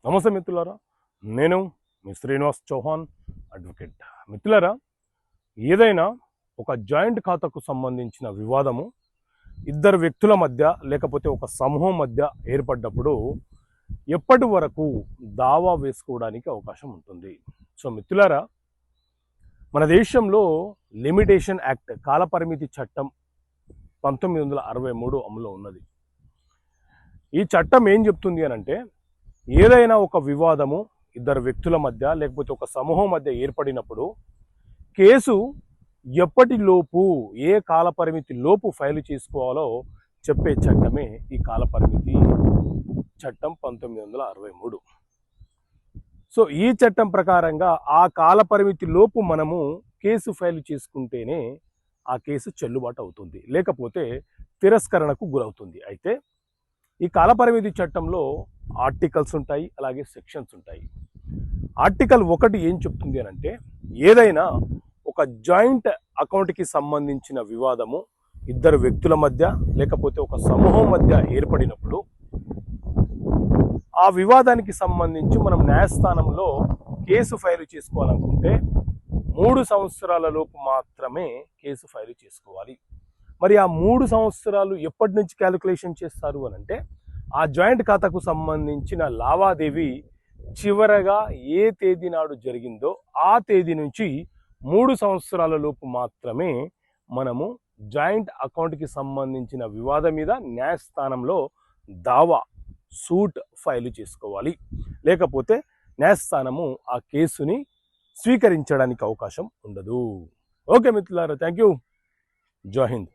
నమస్తే మిత్రులారా, నేను మీ శ్రీనివాస్ చౌహాన్ అడ్వకేట్. మిత్రులారా, ఏదైనా ఒక జాయింట్ ఖాతాకు సంబంధించిన వివాదము ఇద్దరు వ్యక్తుల మధ్య లేకపోతే ఒక సమూహం మధ్య ఏర్పడ్డప్పుడు ఎప్పటి వరకు దావా వేసుకోవడానికి అవకాశం ఉంటుంది. సో మిత్రులారా, మన దేశంలో లిమిటేషన్ యాక్ట్ కాలపరిమితి చట్టం 1963 అమలులో ఉన్నది. ఈ చట్టం ఏం చెప్తుంది అని అంటే, ఏదైనా ఒక వివాదము ఇద్దరు వ్యక్తుల మధ్య లేకపోతే ఒక సమూహం మధ్య ఏర్పడినప్పుడు కేసు ఎప్పటిలోపు ఏ కాలపరిమితి లోపు ఫైలు చేసుకోవాలో చెప్పే చట్టమే ఈ కాలపరిమితి చట్టం 1963. సో ఈ చట్టం ప్రకారంగా ఆ కాలపరిమితి లోపు మనము కేసు ఫైలు చేసుకుంటేనే ఆ కేసు చెల్లుబాటు అవుతుంది, లేకపోతే తిరస్కరణకు గురవుతుంది. అయితే ఈ కాలపరిమితి చట్టంలో ఆర్టికల్స్ ఉంటాయి, అలాగే సెక్షన్స్ ఉంటాయి. ఆర్టికల్ 1 ఏం చెప్తుంది అని అంటే, ఏదైనా ఒక జాయింట్ అకౌంట్కి సంబంధించిన వివాదము ఇద్దరు వ్యక్తుల మధ్య లేకపోతే ఒక సమూహం మధ్య ఏర్పడినప్పుడు ఆ వివాదానికి సంబంధించి మనం న్యాయస్థానంలో కేసు ఫైలు చేసుకోవాలనుకుంటే 3 సంవత్సరాల లోపు మాత్రమే కేసు ఫైలు చేసుకోవాలి. మరి ఆ 3 సంవత్సరాలు ఎప్పటి నుంచి క్యాలిక్యులేషన్ చేస్తారు అని అంటే, ఆ జాయింట్ ఖాతాకు సంబంధించిన లావాదేవీ చివరగా ఏ తేదీ నాడు జరిగిందో ఆ తేదీ నుంచి 3 సంవత్సరాల లోపు మాత్రమే మనము జాయింట్ అకౌంట్కి సంబంధించిన వివాదం మీద న్యాయస్థానంలో దావా సూట్ ఫైలు చేసుకోవాలి, లేకపోతే న్యాయస్థానము ఆ కేసుని స్వీకరించడానికి అవకాశం ఉండదు. ఓకే మిత్రులారా, థ్యాంక్ యూ. జై హింద్.